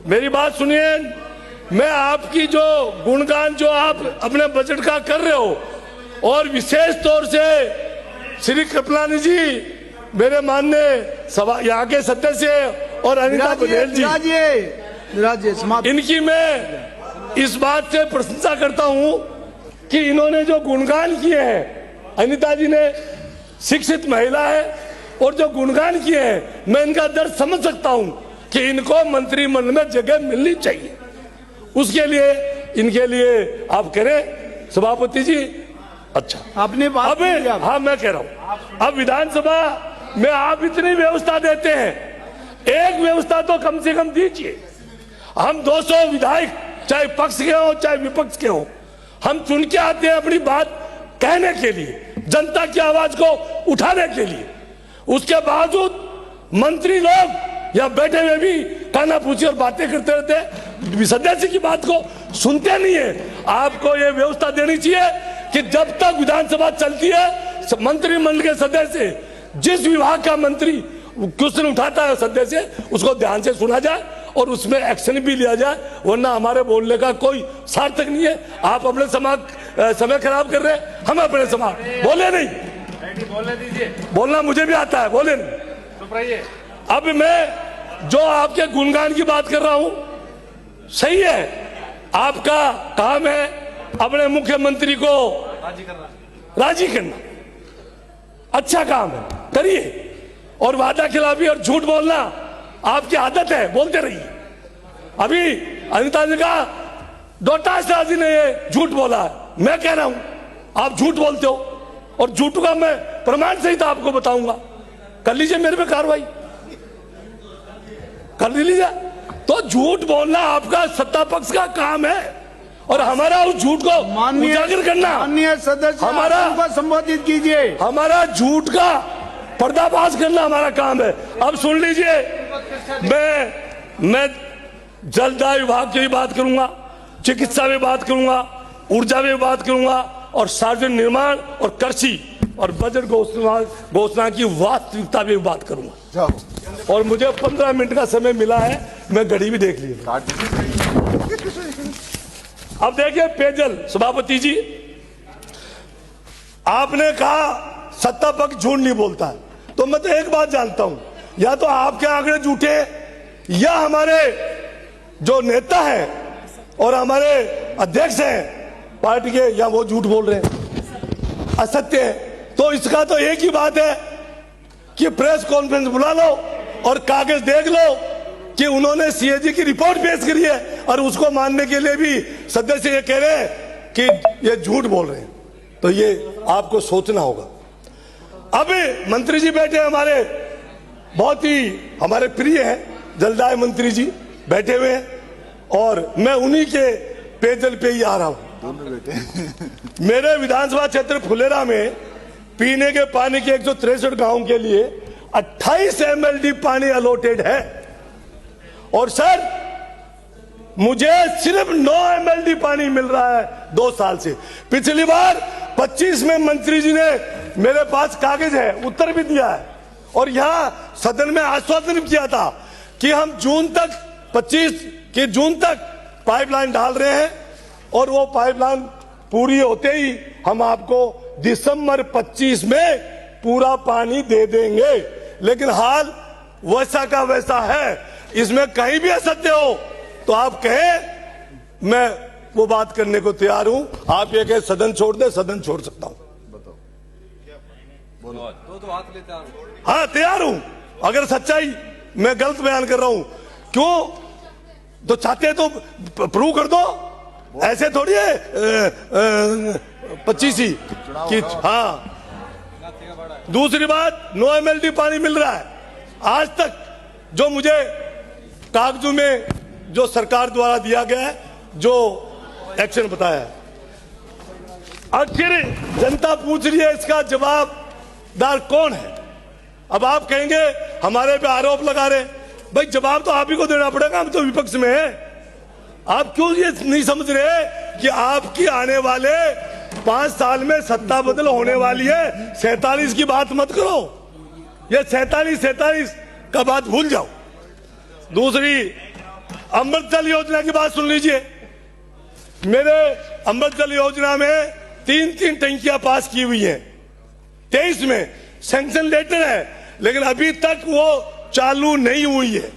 मेरी बात सुनिए। मैं आपकी जो गुणगान जो आप अपने बजट का कर रहे हो, और विशेष तौर से श्री कृपलानी जी, मेरे माननीय सभा यहाँ के सदस्य और अनिता पटेल जी, इनकी मैं इस बात से प्रशंसा करता हूँ कि इन्होंने जो गुणगान किए हैं, अनिता जी ने शिक्षित महिला है और जो गुणगान किए हैं, मैं इनका दर्द समझ सकता हूँ कि इनको मंत्रिमंडल में जगह मिलनी चाहिए। उसके लिए इनके लिए आप करें सभापति जी। अच्छा, आपने बात अब हाँ मैं कह रहा हूँ, अब विधानसभा में आप इतनी व्यवस्था देते हैं, एक व्यवस्था तो कम से कम दीजिए। हम 200 विधायक, चाहे पक्ष के हो चाहे विपक्ष के हो, हम चुन के आते हैं अपनी बात कहने के लिए, जनता की आवाज को उठाने के लिए। उसके बावजूद मंत्री लोग या बैठे हुए भी काना पूछी और बातें करते रहते हैं, सदस्य की बात को सुनते नहीं है। आपको ये व्यवस्था देनी चाहिए कि जब तक विधानसभा चलती है, मंत्रिमंडल के सदस्य जिस विभाग का मंत्री क्वेश्चन उठाता है सदस्य, उसको ध्यान से सुना जाए और उसमें एक्शन भी लिया जाए, वरना हमारे बोलने का कोई सार्थक नहीं है। आप अपने समय खराब कर रहे हैं, हम अपने समय बोले नहीं, बोलने दीजिए। बोलना मुझे भी आता है, बोले नहीं। चुप रहिए। अब मैं जो आपके गुणगान की बात कर रहा हूं, सही है, आपका काम है अपने मुख्यमंत्री को राजी करना, अच्छा काम है, करिए। और वादा खिलाफी और झूठ बोलना आपकी आदत है, बोलते रहिए। अभी अनिता जी का डोटासरा जी ने ये झूठ बोला है, मैं कह रहा हूं आप झूठ बोलते हो, और झूठ का मैं प्रमाण सहित आपको बताऊंगा। कर लीजिए मेरे पे कार्रवाई, कर लीजिए। तो झूठ बोलना आपका सत्ता पक्ष का काम है, और हमारा उस झूठ को उजागर करना, माननीय सदस्य हमारा संबोधित कीजिए, हमारा झूठ का पर्दाफाश करना हमारा काम है। अब सुन लीजिए, मैं जलदाय विभाग की भी बात करूंगा, चिकित्सा में बात करूंगा, ऊर्जा में बात करूंगा, और सार्वजनिक निर्माण और कृषि और बजट घोषणा की वास्तविकता में बात करूंगा। और मुझे 15 मिनट का समय मिला है, मैं घड़ी भी देख ली। अब देखिए पेयजल, सभापति जी, आपने कहा सत्ता पक्ष झूठ नहीं बोलता है, तो मैं तो एक बात जानता हूं, या तो आपके आंकड़े झूठे या हमारे जो नेता हैं और हमारे अध्यक्ष हैं पार्टी के, या वो झूठ बोल रहे हैं, असत्य है। तो इसका तो एक ही बात है कि प्रेस कॉन्फ्रेंस बुला लो और कागज देख लो कि उन्होंने सीएजी की रिपोर्ट पेश करी है, और उसको मानने के लिए भी सदस्य ये कह रहे हैं कि ये झूठ बोल रहे हैं। तो ये आपको सोचना होगा। अभी मंत्री जी बैठे हमारे, बहुत ही हमारे प्रिय हैं जलदाय मंत्री जी बैठे हुए हैं, और मैं उन्हीं के पेयजल पे ही आ रहा हूं। मेरे विधानसभा क्षेत्र फुलेरा में पीने के पानी के 163 गांव के लिए 28 MLD पानी अलॉटेड है, और सर मुझे सिर्फ 9 MLD पानी मिल रहा है 2 साल से। पिछली बार 25 में मंत्री जी ने मेरे पास कागज है, उत्तर भी दिया है, और यहां सदन में आश्वासन किया था कि हम जून तक 25 के जून तक पाइपलाइन डाल रहे हैं, और वो पाइपलाइन पूरी होते ही हम आपको दिसंबर 25 में पूरा पानी दे देंगे। लेकिन हाल वैसा का वैसा है, इसमें कहीं भी असत्य हो तो आप कहें, मैं वो बात करने को तैयार हूं। आप ये कहे सदन छोड़ दे, सदन छोड़ सकता हूं। तो हाथ लेते हैं। हाँ तैयार हूं, अगर सच्चाई मैं गलत बयान कर रहा हूं, क्यों तो चाहते तो प्रूव कर दो, ऐसे थोड़ी है 25 ही कि हाँ। दूसरी बात, 9 MLD पानी मिल रहा है। आज तक जो मुझे कागजों में जो सरकार द्वारा दिया गया है, जो एक्शन बताया है, आखिर जनता पूछ रही है इसका जवाबदार कौन है। अब आप कहेंगे हमारे पे आरोप लगा रहे, भाई जवाब तो आप ही को देना पड़ेगा, हम तो विपक्ष में हैं। आप क्यों ये नहीं समझ रहे कि आपकी आने वाले 5 साल में सत्ता बदल होने वाली है। 47 की बात मत करो, ये 47 का बात भूल जाओ। दूसरी अमृत जल योजना की बात सुन लीजिए। मेरे अमृत जल योजना में 3 टंकियां पास की हुई हैं। 23 में सैंक्शन लेटर है, लेकिन अभी तक वो चालू नहीं हुई है।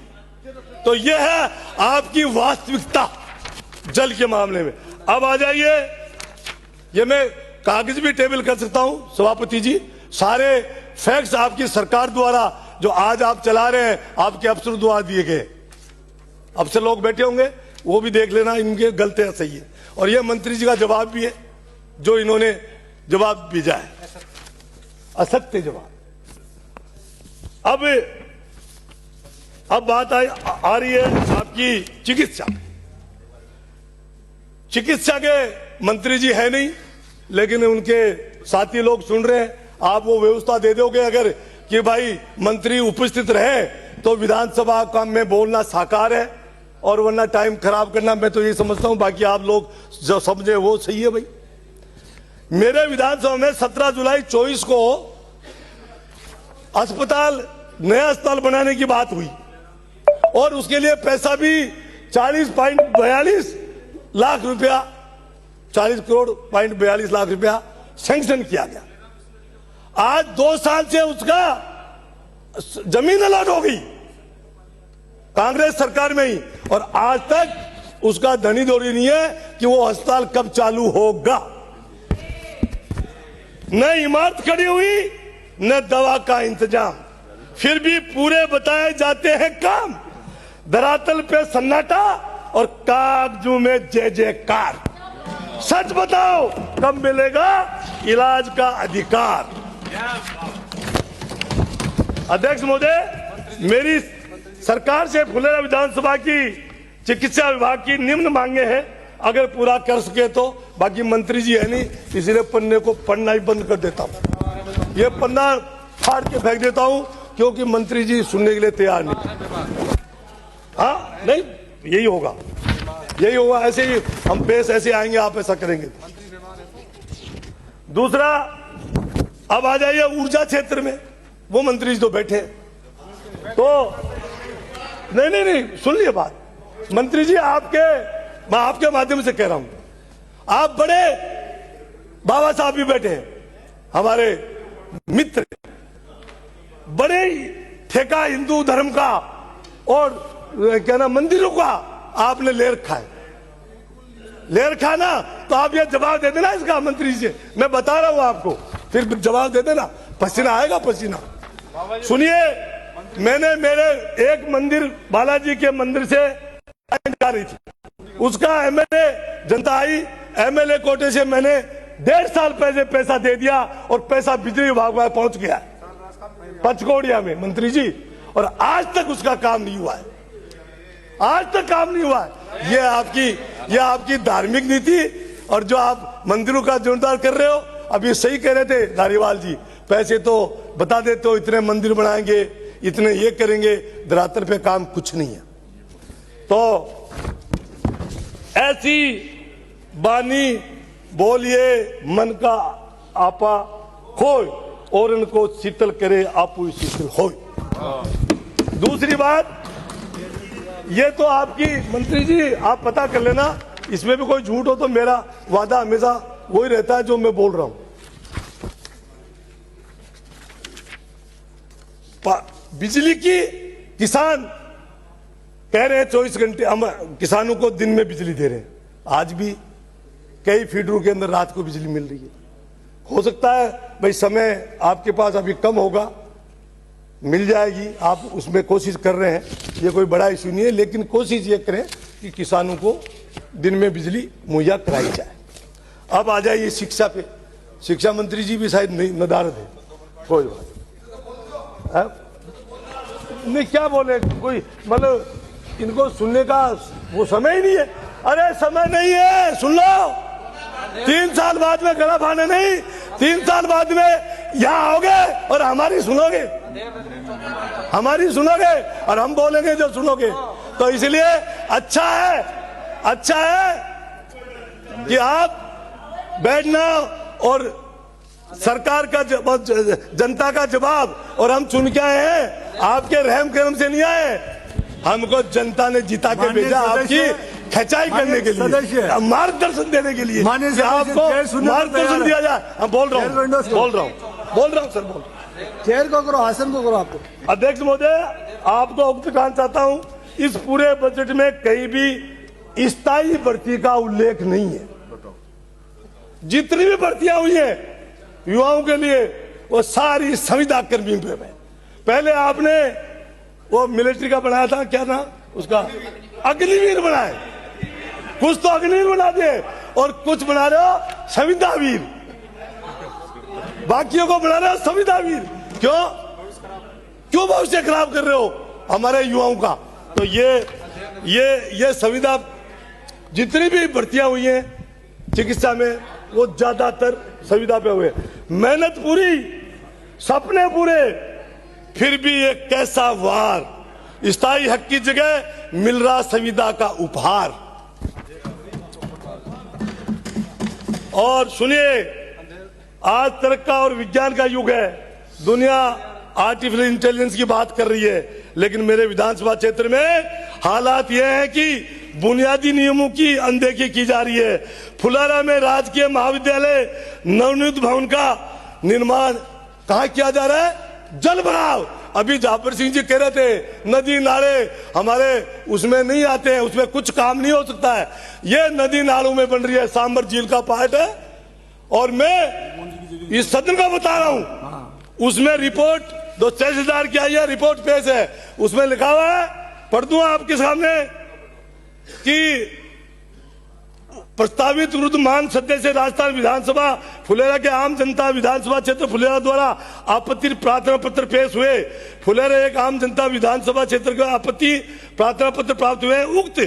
तो यह है आपकी वास्तविकता जल के मामले में। अब आ जाइए, ये मैं कागज भी टेबल कर सकता हूं सभापति जी, सारे फैक्ट्स आपकी सरकार द्वारा जो आज आप चला रहे हैं, आपके अफसर द्वारा दिए गए। अफसर लोग बैठे होंगे, वो भी देख लेना इनके गलत है सही है। और ये मंत्री जी का जवाब भी है जो इन्होंने जवाब भेजा है, असत्य जवाब। अब बात आ रही है आपकी चिकित्सा। चिकित्सा के मंत्री जी है नहीं, लेकिन उनके साथी लोग सुन रहे हैं। आप वो व्यवस्था दे दोगे अगर कि भाई मंत्री उपस्थित रहे तो विधानसभा का में बोलना साकार है, और वरना टाइम खराब करना मैं तो ये समझता हूं। बाकी आप लोग जो समझे वो सही है भाई। मेरे विधानसभा में 17 जुलाई 24 को अस्पताल, नया अस्पताल बनाने की बात हुई, और उसके लिए पैसा भी 40.42 लाख रुपया, 40 लाख रुपया सैंक्शन किया गया। आज 2 साल से उसका जमीन अलॉट हो गई कांग्रेस सरकार में ही, और आज तक उसका धनी दौड़ी नहीं है कि वो अस्पताल कब चालू होगा। न इमारत खड़ी हुई, न दवा का इंतजाम, फिर भी पूरे बताए जाते हैं काम। धरातल पे सन्नाटा और कागजों में जय जयकार। सच बताओ, कब मिलेगा इलाज का अधिकार? अध्यक्ष महोदय, मेरी सरकार से फुलेरा विधानसभा की चिकित्सा विभाग की निम्न मांगे हैं, अगर पूरा कर सके तो। बाकी मंत्री जी है नहीं, इसलिए पन्ने को पढ़ना ही बंद कर देता हूं। ये पन्ना फाड़ के फेंक देता हूं, क्योंकि मंत्री जी सुनने के लिए तैयार नहीं। हाँ, नहीं, यही होगा, यही होगा। ऐसे ही हम पेश ऐसे आएंगे, आप ऐसा करेंगे। दूसरा, अब आ जाइए ऊर्जा क्षेत्र में। वो मंत्री जी तो बैठे, तो नहीं, सुन लिए बात। मंत्री जी, मैं आपके माध्यम से कह रहा हूं, आप बड़े बाबा साहब भी बैठे हैं, हमारे मित्र, बड़े ठेका हिंदू धर्म का और क्या ना मंदिरों का आपने ले रखा है। ले रखा ना, तो आप ये जवाब दे देना इसका मंत्री जी से। मैं बता रहा हूं आपको, फिर जवाब दे देना। पसीना आएगा, पसीना। सुनिए, मैंने मेरे एक मंदिर, बालाजी के मंदिर से जा रही थी, उसका एमएलए जनता आई, एमएलए कोटे से मैंने 1.5 साल पहले पैसा दे दिया, और पैसा बिजली विभाग में पहुंच गया पंचकोड़िया में मंत्री जी, और आज तक उसका काम नहीं हुआ है। आज तक काम नहीं हुआ है। ये आपकी धार्मिक नीति, और जो आप मंदिरों का जोरदार कर रहे हो। अभी सही कह रहे थे धारीवाल जी, पैसे तो बता देते हो, इतने मंदिर बनाएंगे, इतने ये करेंगे, धरातल पे काम कुछ नहीं है। तो ऐसी बानी बोलिए मन का आपा खोय, और इनको शीतल करे आपू शीतल होय। दूसरी बात, ये तो आपकी मंत्री जी आप पता कर लेना, इसमें भी कोई झूठ हो तो मेरा वादा हमेशा वही रहता है जो मैं बोल रहा हूं। बिजली की किसान कह रहे हैं 24 घंटे हम किसानों को दिन में बिजली दे रहे हैं। आज भी कई फीडरों के अंदर रात को बिजली मिल रही है। हो सकता है भाई समय आपके पास अभी कम होगा, मिल जाएगी, आप उसमें कोशिश कर रहे हैं, ये कोई बड़ा इशू नहीं है, लेकिन कोशिश ये करें कि किसानों को दिन में बिजली मुहैया कराई जाए। अब आ जाइए शिक्षा पे। शिक्षा मंत्री जी भी शायद नदारद है, कोई बात नहीं, क्या बोले, कोई मतलब इनको सुनने का वो समय ही नहीं है। अरे समय नहीं है, सुन लो, 3 साल बाद में गला फाने नहीं, 3 साल बाद में यहाँ आओगे और हमारी सुनोगे और हम बोलेंगे जो सुनोगे। तो इसलिए अच्छा है कि आप बैठना और सरकार का जनता का जवाब, और हम चुन के आए हैं, आपके रहम करम से नहीं आए। हमको जनता ने जिता के माननीय भेजा आपकी सदस्य- खिंचाई करने के लिए, सदस्य- मार्गदर्शन देने के लिए माननीय कि सदस्य आपको चेयर सुनने को मार्गदर्शन तैयार दिया है। जाए। हम बोल रहा चेयर हूँ विंडोज को- बोल रहा हूँ सर, बोल रहा हूँ। चेयर को करो, आसन को करो आपको। अध्यक्ष महोदय, आपको अवगत कराना चाहता हूं, इस पूरे बजट में कहीं भी स्थायी भर्ती का उल्लेख नहीं है। जितनी भी भर्तियां हुई हैं युवाओं के लिए, वो सारी संविदा कर्मी पे है। पहले आपने वो मिलिट्री का बनाया था, क्या ना उसका, अग्निवीर बनाए, कुछ तो अग्निवीर बना दिए और कुछ बना रहे हो संविदा वीर, बाकियों को बना रहे हो संविदा वीर। क्यों भविष्य खराब कर रहे हो हमारे युवाओं का? तो ये संविदा, जितनी भी भर्तियां हुई हैं चिकित्सा में, वो ज्यादातर संविदा पे हुए। मेहनत पूरी, सपने पूरे, फिर भी एक कैसा वार, स्थायी हक की जगह मिल रहा संविदा का उपहार। और सुनिए, आज तरक्का और विज्ञान का युग है, दुनिया आर्टिफिशियल इंटेलिजेंस की बात कर रही है, लेकिन मेरे विधानसभा क्षेत्र में हालात यह है कि बुनियादी नियमों की अनदेखी की जा रही है। फुलारा में राजकीय महाविद्यालय नवनिर्मित भवन का निर्माण कहाँ किया जा रहा है? जल भराव। अभी जाफर सिंह जी कह रहे थे नदी नाले हमारे उसमें नहीं आते हैं, उसमें कुछ काम नहीं हो सकता है। ये नदी नालों में बन रही है, सांबर झील का पार्ट है। और मैं इस सदन का बता रहा हूं, उसमें रिपोर्ट 2 तहसीलदार की आई है, रिपोर्ट पेश है, उसमें लिखा हुआ है, पढ़ दूं आपके सामने कि प्रस्तावित विरुद्धमान सदस्य राजस्थान विधानसभा फुलेरा के आम जनता विधानसभा क्षेत्र फुलेरा द्वारा आपत्ति प्रार्थना पत्र पेश हुए। फुलेरा एक आम जनता विधानसभा क्षेत्र का आपत्ति प्रार्थना पत्र प्राप्त हुए। उक्त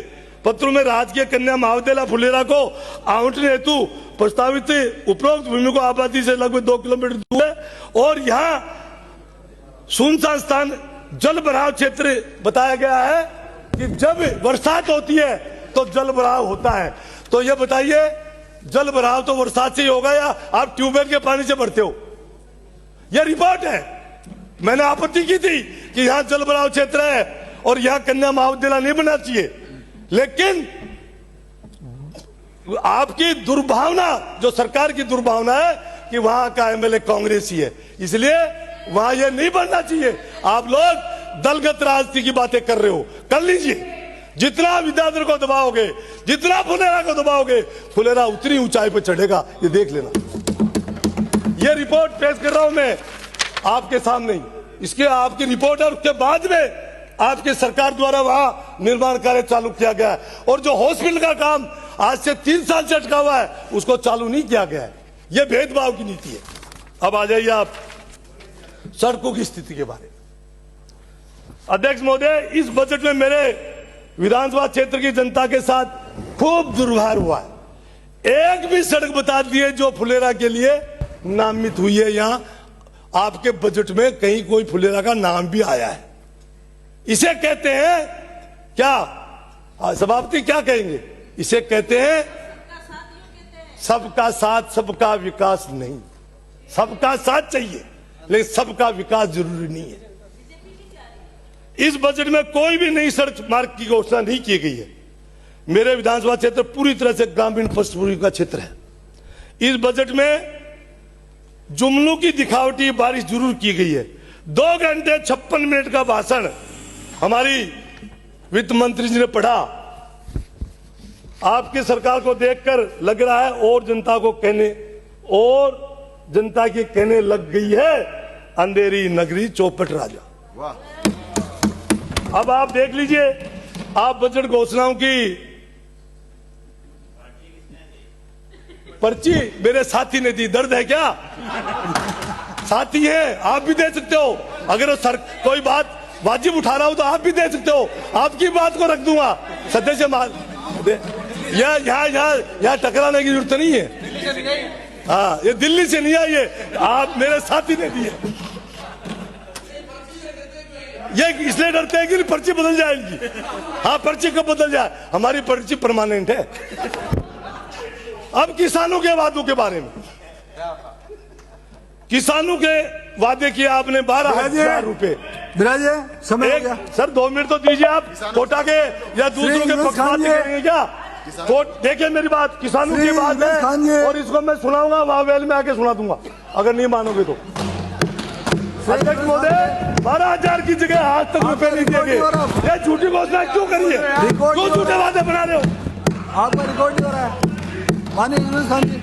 पत्रों में राजकीय कन्या महाविद्यालय फुलेरा को आवंटन हेतु प्रस्तावित उपरोक्त भूमि को आबादी से लगभग 2 किलोमीटर दूर है और यहाँ सुनसान स्थान जल भराव क्षेत्र बताया गया है कि जब बरसात होती है तो जल भराव होता है। तो ये बताइए, जल भराव तो बरसात से ही होगा या आप ट्यूबवेल के पानी से भरते हो? यह रिपोर्ट है। मैंने आपत्ति की थी कि यहाँ जल भराव क्षेत्र है और यहाँ कन्या महाविद्यालय नहीं बनना चाहिए, लेकिन आपकी दुर्भावना, जो सरकार की दुर्भावना है कि वहां का एमएलए कांग्रेसी है, इसलिए वहां यह नहीं बनना चाहिए। आप लोग दलगत राजनीति की बातें कर रहे हो, कर लीजिए। जितना विद्याधर को दबाओगे, जितना फुलेरा को दबाओगे, फुलेरा उतनी ऊंचाई पर चढ़ेगा, ये देख लेना। ये रिपोर्ट पेश कर रहा हूं मैं आपके सामने ही, इसके आपकी रिपोर्ट है, उसके बाद में आपकी सरकार द्वारा वहां निर्माण कार्य चालू किया गया है। और जो हॉस्पिटल का काम आज से 3 साल से अटका हुआ है, उसको चालू नहीं किया गया है। यह भेदभाव की नीति है। अब आ जाइए आप सड़कों की स्थिति के बारे में। अध्यक्ष महोदय, इस बजट में मेरे विधानसभा क्षेत्र की जनता के साथ खूब दुर्व्यवहार हुआ है। एक भी सड़क बता दिए जो फुलेरा के लिए नामित हुई है। यहां आपके बजट में कहीं कोई फुलेरा का नाम भी आया है? इसे कहते हैं क्या सभापति, क्या कहेंगे? इसे कहते हैं सबका साथ सबका विकास। नहीं, सबका साथ चाहिए लेकिन सबका विकास जरूरी नहीं है। इस बजट में कोई भी नई सड़क मार्ग की घोषणा नहीं की गई है। मेरे विधानसभा क्षेत्र पूरी तरह से ग्रामीण पृष्ठभूमि का क्षेत्र है। इस बजट में जुमलों की दिखावटी बारिश जरूर की गई है। 2 घंटे 56 मिनट का भाषण हमारी वित्त मंत्री जी ने पढ़ा। आपकी सरकार को देखकर लग रहा है और जनता की कहने लग गई है अंधेरी नगरी चौपट राजा। अब आप देख लीजिए, आप बजट घोषणाओं की पर्ची मेरे साथी ने दी। दर्द है क्या? साथी है, आप भी दे सकते हो। अगर सर कोई बात वाजिब उठा रहा हो तो आप भी दे सकते हो। आपकी बात को रख दूंगा सदस्य माल। यहाँ टकराने की जरूरत नहीं है। हाँ, ये दिल्ली से नहीं आई है, आप मेरे साथी ने दी है। ये इसलिए डरते हैं कि पर्ची बदल जाए इनकी। हाँ, पर्ची कब बदल जाए? हमारी पर्ची परमानेंट है। अब किसानों के वादों के बारे में, किसानों के वादे किए आपने 12,000 रुपए। विराजे समय हो एक गया। सर 2 मिनट तो दीजिए आप कोटा के या दूसरों के यूनुस पक्षपात खान जी। करेंगे क्या? तो देखिए मेरी बात, किसानों की बात यूनुस खान जी। है और इसको मैं सुनाऊंगा, वावेल में आके सुना दूंगा अगर नहीं मानोगे तो। अध्यक्ष महोदय 12,000 की जगह आज तक रुपए नहीं दिए गए। ये झूठी घोषणा क्यों करी है? क्यों झूठे वादे बना रहे हो? आपका रिकॉर्ड नहीं हो रहा है। माननीय यूनुस खान जी।